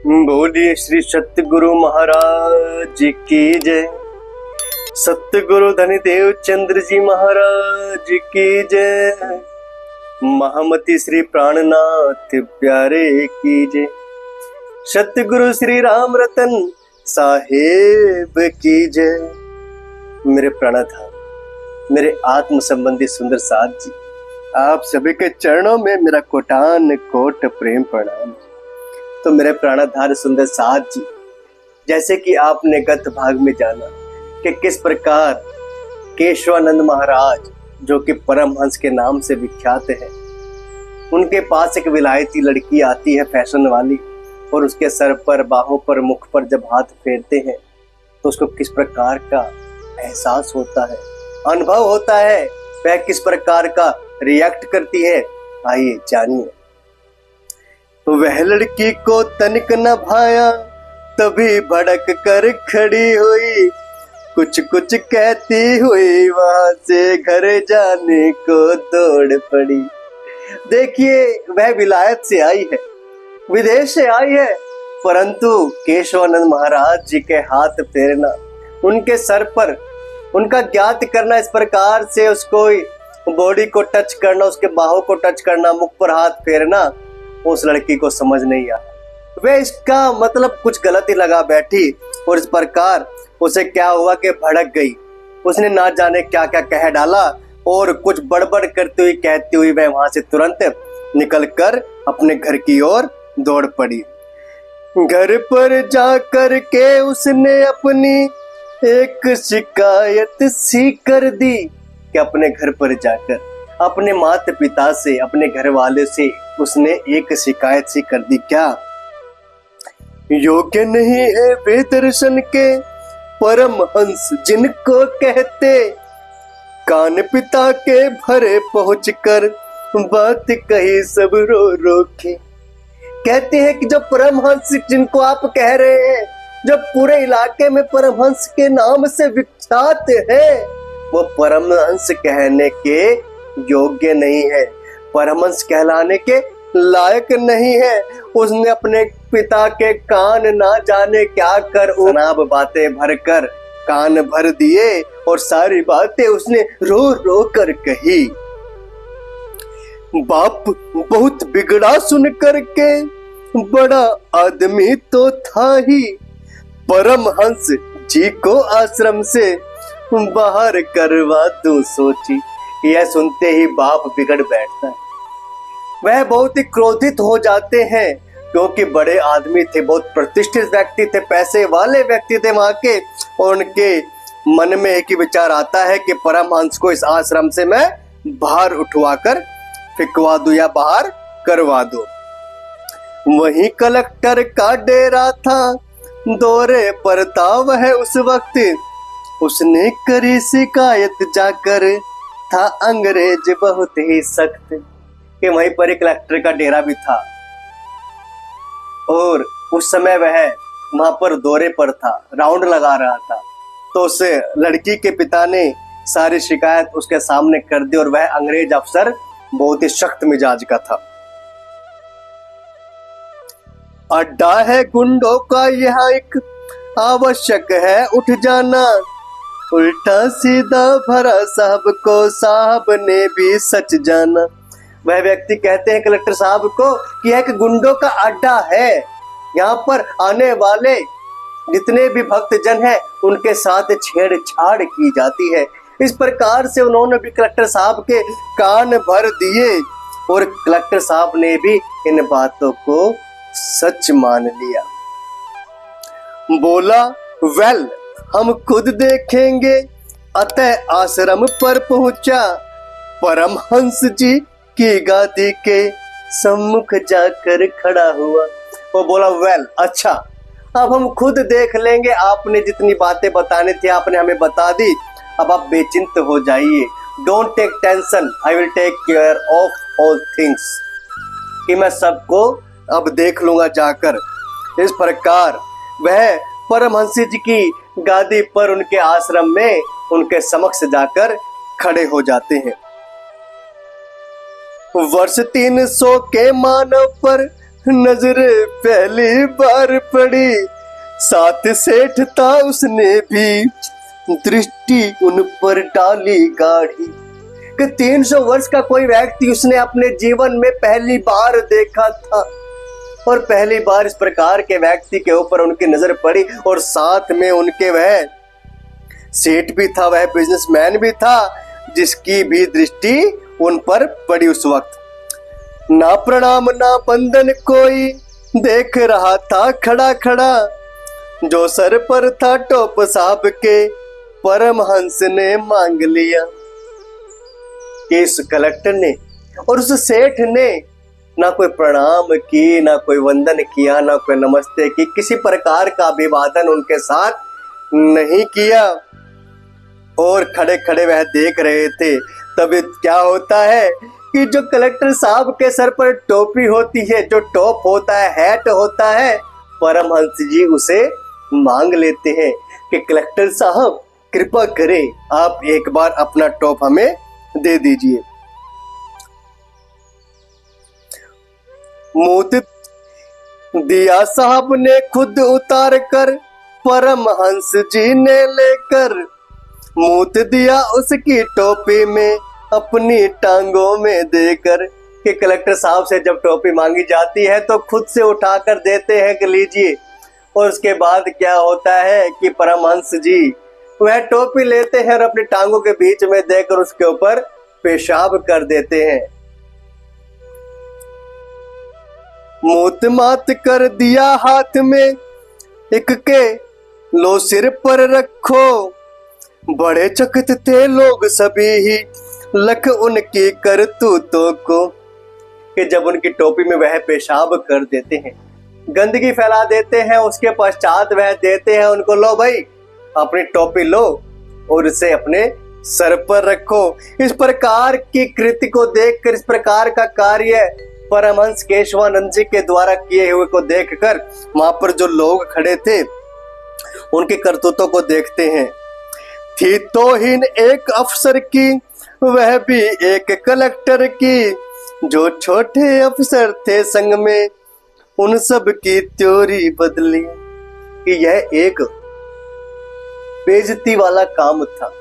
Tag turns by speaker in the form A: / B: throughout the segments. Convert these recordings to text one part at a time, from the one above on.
A: बोलिए श्री सतगुरु महाराज की जय। सतगुरु धनदेव चंद्र जी महाराज की जय। महामती श्री प्राणनाथ प्यारे की जय। सतगुरु श्री राम रतन साहेब की जय। मेरे प्राणधाम, मेरे आत्म संबंधी सुंदर साथ जी, आप सभी के चरणों में मेरा कोटान कोट प्रेम प्रणाम। तो मेरे प्राणाधार सुंदर साथ जी, जैसे कि आपने गत भाग में जाना कि किस प्रकार केशवानंद महाराज, जो कि परमहंस के नाम से विख्यात है, उनके पास एक विलायती लड़की आती है फैशन वाली, और उसके सर पर, बाहों पर, मुख पर जब हाथ फेरते हैं तो उसको किस प्रकार का एहसास होता है, अनुभव होता है, वह किस प्रकार का रिएक्ट करती है, आइए जानिए। वह लड़की को तनिक न भाया, तभी भड़क कर खड़ी हुई, कुछ कुछ कहती हुई वहां से घर जाने को दौड़ पड़ी। देखिए, वह विलायत से आई है, विदेश से आई है, परंतु केशवानंद महाराज जी के हाथ फेरना, उनके सर पर उनका ज्ञात करना, इस प्रकार से उसको बॉडी को टच करना, उसके बाहों को टच करना, मुख पर हाथ फेरना, उस लड़की को समझ नहीं आया। वह इसका मतलब कुछ गलत ही लगा बैठी, और इस प्रकार उसे क्या हुआ कि भड़क गई। उसने ना जाने क्या क्या कह डाला, और कुछ बड़बड़ करती हुई कहती हुई वह वहां से तुरंत निकलकर अपने घर की ओर दौड़ पड़ी। घर पर जाकर के उसने अपनी एक शिकायत सी कर दी कि अपने घर पर जाकर अपने माता पिता से, अपने घर वाले से उसने एक शिकायत सी कर दी। क्या? योग्य नहीं है वे दर्शन के परमहंस जिनको कहते, कान पिता के भरे पहुंचकर बात कही सब रो रो के। कहते हैं कि जो परमहंस जिनको आप कह रहे हैं, जो पूरे इलाके में परमहंस के नाम से विख्यात है, वो परमहंस कहने के योग्य नहीं है, परमहंस कहलाने के लायक नहीं है। उसने अपने पिता के कान ना जाने क्या कर अनाप बातें भरकर कान भर दिए, और सारी बातें उसने रो रो कर कही। बाप बहुत बिगड़ा सुन करके, बड़ा आदमी तो था ही, परमहंस जी को आश्रम से बाहर करवा दूं सोची। यह सुनते ही बाप बिगड़ बैठता है। वह बहुत ही क्रोधित हो जाते हैं, क्योंकि बड़े आदमी थे, बहुत प्रतिष्ठित व्यक्ति थे, पैसे वाले व्यक्ति थे वहां के, और उनके मन में एक ही विचार आता है कि परमहंस को इस आश्रम से मैं बाहर उठवाकर फिकवा दूं या बाहर करवा दूं। वहीं कलेक्टर का डेरा था, दौरे पर था वह उस वक्त, उसने करी शिकायत जाकर, था अंग्रेज बहुत ही सख्त। कि वहीं पर एक कलेक्टर का डेरा भी था, और उस समय वह वहां पर दौरे पर था, राउंड लगा रहा था। तो उस लड़की के पिता ने सारी शिकायत उसके सामने कर दी, और वह अंग्रेज अफसर बहुत ही सख्त मिजाज का था। अड्डा है गुंडों का यहाँ एक, आवश्यक है उठ जाना, उल्टा सीधा भरा साहब को, साहब ने भी सच जाना। वह व्यक्ति कहते हैं कलेक्टर साहब को कि यह एक गुंडों का अड्डा है, यहाँ पर आने वाले जितने भी भक्तजन हैं उनके साथ छेड़छाड़ की जाती है। इस प्रकार से उन्होंने भी कलेक्टर साहब के कान भर दिए, और कलेक्टर साहब ने भी इन बातों को सच मान लिया। बोला, वेल हम खुद देखेंगे। अतः आश्रम पर पहुंचा, परमहंस जी की गादी के सम्मुख जाकर खड़ा हुआ। वो बोला, वेल अच्छा, अब हम खुद देख लेंगे, आपने जितनी बातें बतानी थी आपने हमें बता दी, अब आप बेचिंत हो जाइए। Don't take tension, I will take care of all things, कि मैं सबको अब देख लूंगा जाकर। इस प्रकार वह परमहंस जी की गादी पर उनके आश्रम में उनके समक्ष जाकर खड़े हो जाते हैं। वर्ष 300 के मानव पर नजरें पहली बार पड़ी, साथ सेठ था उसने भी दृष्टि उन पर डाली गाढ़ी। कि 300 वर्ष का कोई व्यक्ति उसने अपने जीवन में पहली बार देखा था, और पहली बार इस प्रकार के व्यक्ति के ऊपर उनकी नजर पड़ी, और साथ में उनके वह सेठ भी था, वह बिजनेसमैन भी था, जिसकी भी दृष्टि उन पर पड़ी उस वक्त। ना प्रणाम ना बंधन कोई देख रहा था खड़ा खड़ा, जो सर पर था टोप साहब के परमहंस ने मांग लिया। कि इस कलेक्टर ने और उस सेठ ने ना कोई प्रणाम की, ना कोई वंदन किया, ना कोई नमस्ते की, किसी प्रकार का अभिवादन उनके साथ नहीं किया, और खड़े खड़े वह देख रहे थे। तभी क्या होता है कि जो कलेक्टर साहब के सर पर टोपी होती है, जो टॉप होता है, हैट होता है, परमहंस जी उसे मांग लेते हैं कि कलेक्टर साहब कृपा करें, आप एक बार अपना टॉप हमें दे दीजिए। मोती दिया साहब ने खुद उतार कर, परमहंस जी ने लेकर मूत दिया उसकी टोपी में, अपनी टांगों में देकर। कि कलेक्टर साहब से जब टोपी मांगी जाती है तो खुद से उठाकर देते हैं कि लीजिए, और उसके बाद क्या होता है कि परमहंस जी वह टोपी लेते हैं और अपनी टांगों के बीच में देकर उसके ऊपर पेशाब कर देते हैं। मूत मात कर दिया हाथ में, एक के लो सिर पर रखो, बड़े चकित थे लोग सभी ही, लख उनकी करतूतों को। कि जब उनकी टोपी में वह पेशाब कर देते हैं, गंदगी फैला देते हैं, उसके पश्चात वह देते हैं उनको, लो भाई अपनी टोपी लो और इसे अपने सर पर रखो। इस प्रकार की कृति को देखकर, इस प्रकार का कार्य परमहंस केशवानंद जी के द्वारा किए हुए को देखकर वहां पर जो लोग खड़े थे उनके करतूतों को देखते हैं। थी तौहीन एक अफसर की, वह भी एक कलेक्टर की, जो छोटे अफसर थे संग में, उन सब की त्योरी बदली। कि यह एक बेइज्जती वाला काम था।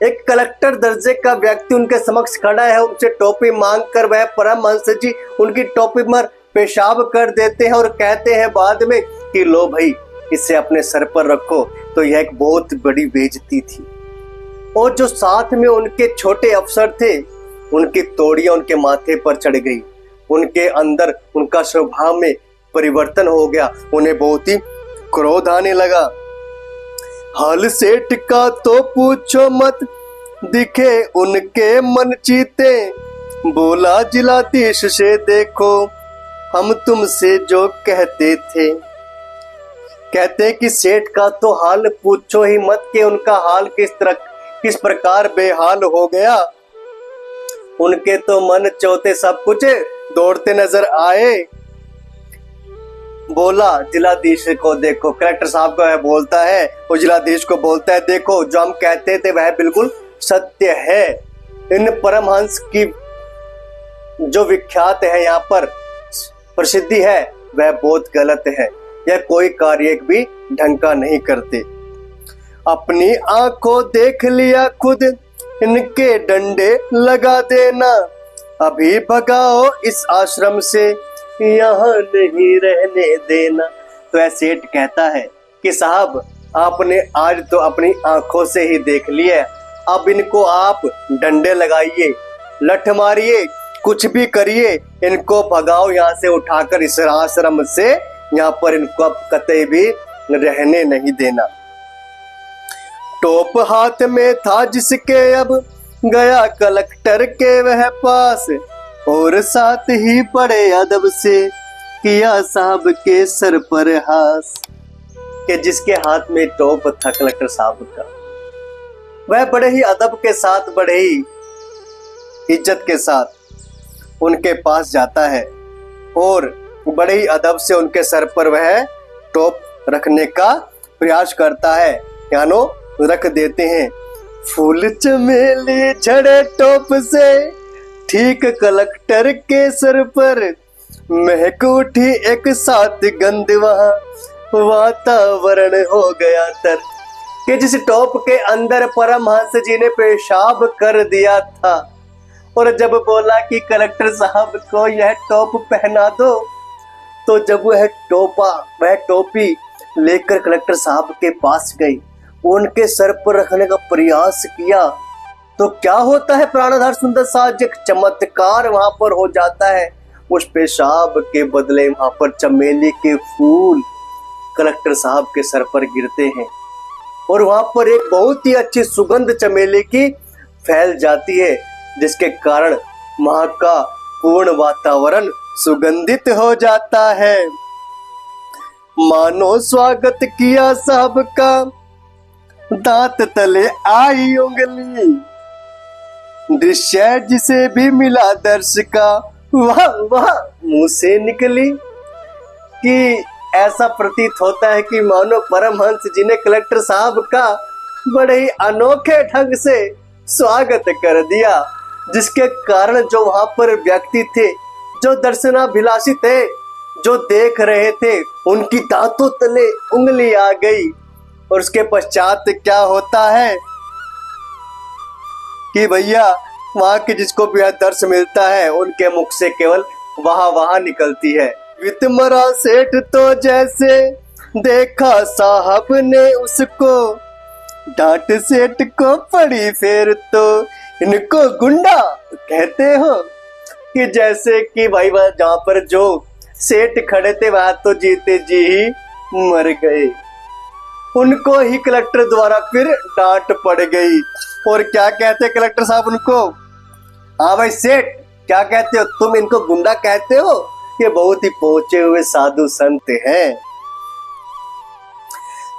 A: एक कलेक्टर दर्जे का व्यक्ति उनके समक्ष खड़ा है, उनसे टोपी मांगकर वह परमहंस जी उनकी टोपी पर पेशाब कर देते हैं और कहते हैं बाद में कि लो भाई इसे अपने सर पर रखो। तो यह एक बहुत बड़ी बेइज्जती थी। और जो साथ में उनके छोटे अफसर थे, उनकी तोड़ियां उनके माथे पर चढ़ गई, उनके अंदर उनका स्वभाव में परिवर्तन हो गया, उन्हें बहुत ही क्रोध आने लगा। हाल सेठ का तो पूछो मत, दिखे उनके मन चीते, बोला जिलाधीश से देखो हम तुमसे जो कहते थे। कहते कि सेठ का तो हाल पूछो ही मत, कि उनका हाल किस प्रकार बेहाल हो गया। उनके तो मन चौथे सब कुछ दौड़ते नजर आए। बोला जिलाधीश को देखो, कलेक्टर साहब को वह बोलता है और जिलाधीश को बोलता है देखो जो हम कहते थे वह बिल्कुल सत्य है। इन परमहंस की जो विख्यात है यहाँ पर प्रसिद्धि है वह बहुत गलत है। यह कोई कार्य भी ढंग का नहीं करते। अपनी आंखों देख लिया खुद, इनके डंडे लगा देना, अभी भगाओ इस आश्रम से, यहाँ नहीं रहने देना। तो ऐ सेठ कहता है कि साहब आपने आज तो अपनी आंखों से ही देख लिया, अब इनको आप डंडे लगाइए, लठ मारिए, कुछ भी करिए, इनको भगाओ यहाँ से उठाकर इस आश्रम से, यहाँ पर इनको अब कतई भी रहने नहीं देना। टोप हाथ में था जिसके अब गया कलेक्टर के वह पास, और साथ ही बड़े अदब से किया साहब के सर पर हास। कि जिसके हाथ में टोप था कलेक्टर साहब का, वह बड़े ही अदब के साथ, बड़े ही इज्जत के साथ उनके पास जाता है और बड़े ही अदब से उनके सर पर वह टोप रखने का प्रयास करता है, यानो रख देते हैं। फूल चमेली झड़े टोप से ठीक कलेक्टर के सर पर, महक उठी एक साथ गंध, वहां वातावरण हो गया तर। कि जिस टॉप के अंदर परमहंस जी ने पेशाब कर दिया था, और जब बोला कि कलेक्टर साहब को यह टॉप पहना दो, तो जब वह टोपी लेकर कलेक्टर साहब के पास गई, उनके सर पर रखने का प्रयास किया, तो क्या होता है प्राणाधार सुंदर साज, एक चमत्कार वहां पर हो जाता है। उस पेशाब के बदले वहां पर चमेली के फूल कलेक्टर साहब के सर पर गिरते हैं, और वहां पर एक बहुत ही अच्छी सुगंध चमेली की फैल जाती है, जिसके कारण वहां का पूर्ण वातावरण सुगंधित हो जाता है। मानो स्वागत किया साहब का, दांत तले आई उंगली, दृश्य जिसे भी मिला दर्श का, वाह वाह मुंह से निकली। कि ऐसा प्रतीत होता है कि मानो परमहंस जी ने कलेक्टर साहब का बड़े ही अनोखे ढंग से स्वागत कर दिया, जिसके कारण जो वहां पर व्यक्ति थे, जो दर्शनाभिलाषी थे, जो देख रहे थे, उनकी दांतों तले उंगली आ गई। और उसके पश्चात क्या होता है कि भैया वहां के जिसको भी दर्श मिलता है, उनके मुख से केवल वाह निकलती है। वितमरा सेठ तो जैसे देखा साहब ने उसको, डांट सेठ को पड़ी फिर तो इनको गुंडा कहते हो। कि जैसे कि भाई वह जहां पर जो सेठ खड़े थे वहां तो जीते जी ही मर गए, उनको ही कलेक्टर द्वारा फिर डांट पड़ गई। और क्या कहते कलेक्टर साहब उनको, हाँ भाई सेठ क्या कहते हो तुम, इनको गुंडा कहते हो, ये बहुत ही पहुंचे हुए साधु संत हैं।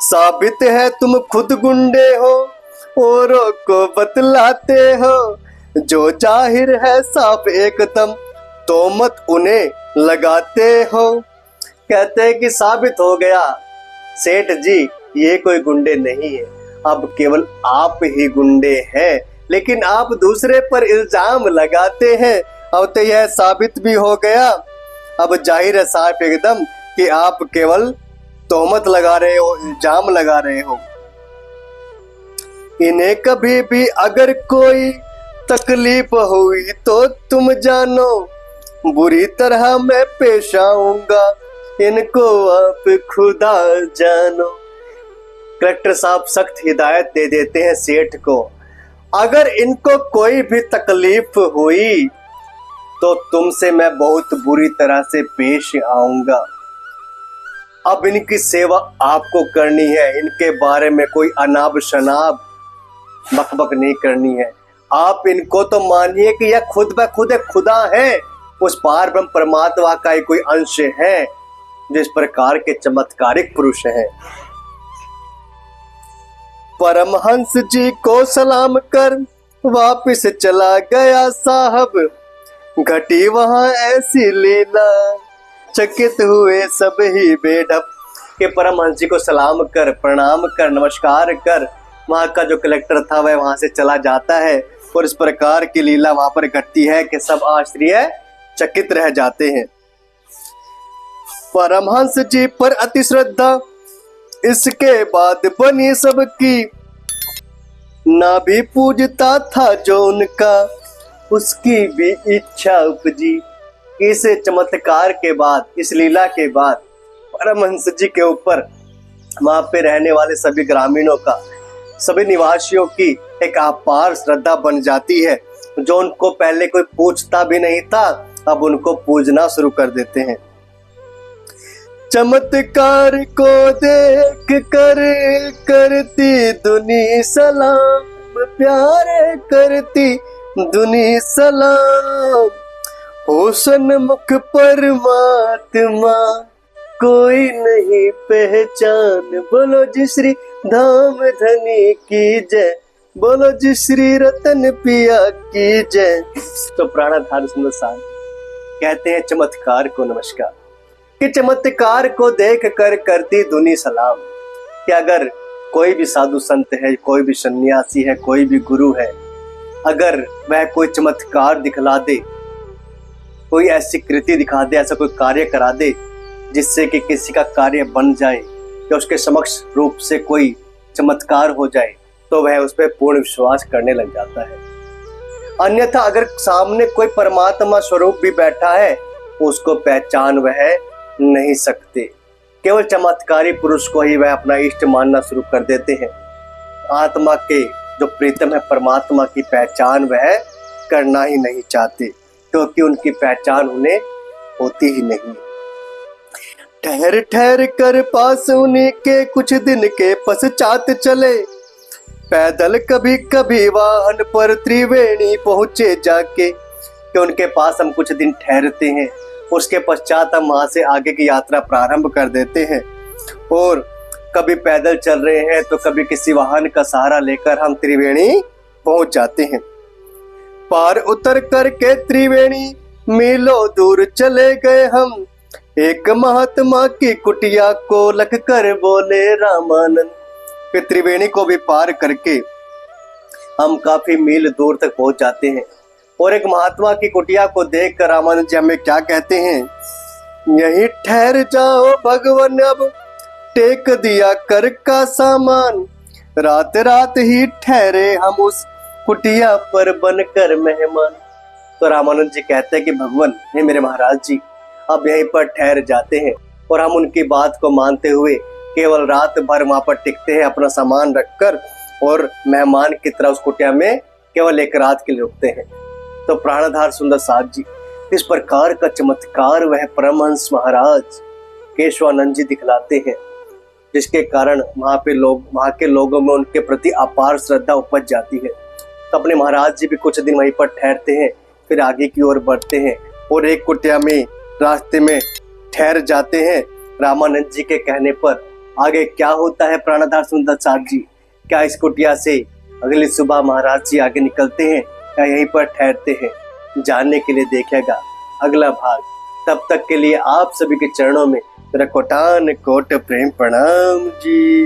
A: साबित है तुम खुद गुंडे हो, औरों को बतलाते हो, जो जाहिर है साफ एकदम, तो मत उन्हें लगाते हो। कहते हैं कि साबित हो गया सेठ जी ये कोई गुंडे नहीं है, अब केवल आप ही गुंडे हैं, लेकिन आप दूसरे पर इल्जाम लगाते हैं। अब तो यह साबित भी हो गया, अब जाहिर है साफ एकदम कि आप केवल तोहमत लगा रहे हो, इल्जाम लगा रहे हो। इन्हें कभी भी अगर कोई तकलीफ हुई तो तुम जानो, बुरी तरह मैं पेश आऊंगा, इनको आप खुदा जानो। कलेक्टर साहब सख्त हिदायत दे देते हैं सेठ को, अगर इनको कोई भी तकलीफ हुई तो तुमसे मैं बहुत बुरी तरह से पेश आऊंगा। अब इनकी सेवा आपको करनी है, इनके बारे में कोई अनाब शनाब बकबक नहीं करनी है। आप इनको तो मानिए कि यह खुद ब खुद खुदा है, उस पार ब्रह्म परमात्मा का ही कोई अंश है, जिस प्रकार के चमत्कारिक पुरुष हैं। परमहंस जी को सलाम कर वापिस चला गया साहब, घटी वहां ऐसी लीला, चकित हुए सब ही बेढप। के परमहंस जी को सलाम कर, प्रणाम कर, नमस्कार कर, वहां का जो कलेक्टर था वह वहां से चला जाता है, और इस प्रकार की लीला वहां पर घटती है कि सब आश्चर्य चकित रह जाते हैं। परमहंस जी पर अति श्रद्धा इसके बाद बनी सबकी, ना भी पूजता था जो उनका, उसकी भी इच्छा उपजी। इस चमत्कार के बाद, इस लीला के बाद परमहंस जी के ऊपर वहां पे रहने वाले सभी ग्रामीणों का, सभी निवासियों की एक अपार श्रद्धा बन जाती है। जो उनको पहले कोई पूछता भी नहीं था, अब उनको पूजना शुरू कर देते हैं। चमत्कार को देख कर करती दुनी सलाम, प्यारे करती दुनी सलाम, होसन मुख परमात्मा कोई नहीं पहचान। बोलो जी श्री धाम धनी की जय, बोलो जी श्री रतन पिया की जय। तो प्राणाधार सुंदर साहब कहते हैं चमत्कार को नमस्कार, कि चमत्कार को देख कर करती दुनी सलाम। कि अगर कोई भी साधु संत है, कोई भी सन्यासी है, कोई भी गुरु है, अगर वह कोई चमत्कार दिखला दे कोई ऐसी कृति दिखा दे, ऐसा कोई कार्य करा दे जिससे कि किसी का कार्य बन जाए या उसके समक्ष रूप से कोई चमत्कार हो जाए, तो वह उस पर पूर्ण विश्वास करने लग जाता है। अन्यथा अगर सामने कोई परमात्मा स्वरूप भी बैठा है, उसको पहचान वह नहीं सकते। केवल चमत्कारी पुरुष को ही वह अपना इष्ट मानना शुरू कर देते हैं। आत्मा के जो प्रीतम है परमात्मा की पहचान वह करना ही नहीं चाहते, क्योंकि उनकी पहचान उन्हें होती ही नहीं। ठहर ठहर कर पास उन्हीं के कुछ दिन के पश्चात चले, पैदल कभी कभी वाहन पर त्रिवेणी पहुंचे जाके। कि उनके पास हम कुछ दिन ठहरते हैं, उसके पश्चात हम वहां से आगे की यात्रा प्रारंभ कर देते हैं। और कभी पैदल चल रहे हैं तो कभी किसी वाहन का सहारा लेकर हम त्रिवेणी पहुंच जाते हैं। पार उतर करके त्रिवेणी मीलों दूर चले गए हम, एक महात्मा की कुटिया को लख कर बोले रामानंद। फिर त्रिवेणी को भी पार करके हम काफी मील दूर तक पहुंच जाते हैं और एक महात्मा की कुटिया को देख कर रामानंद जी हमें क्या कहते हैं, यहीं ठहर जाओ भगवान, अब टेक दिया कर का सामान, रात रात ही ठहरे हम उस कुटिया पर बनकर मेहमान। तो रामानंद जी कहते हैं कि भगवान हे मेरे महाराज जी, अब यहीं पर ठहर जाते हैं और हम उनकी बात को मानते हुए केवल रात भर वहां पर टिकते हैं अपना सामान रखकर, और मेहमान की तरह उस कुटिया में केवल एक रात के लिए रुकते हैं। तो प्राणधार सुंदर साहब जी, इस प्रकार का चमत्कार वह परमहंस महाराज केशवानंद जी दिखलाते हैं, जिसके कारण वहाँ के लोगों में उनके प्रति अपार श्रद्धा उपज जाती है। तो अपने महाराज जी भी कुछ दिन वहीं पर ठहरते हैं, फिर आगे की ओर बढ़ते हैं और एक कुटिया में रास्ते में ठहर जाते हैं। रामानंद जी के कहने पर आगे क्या होता है प्राणधार सुंदर साहब जी, क्या इस कुटिया से अगली सुबह महाराज जी आगे निकलते हैं या यहीं पर ठहरते हैं, जानने के लिए देखिएगा अगला भाग। तब तक के लिए आप सभी के चरणों में मेरा कोटान कोट प्रेम प्रणाम जी।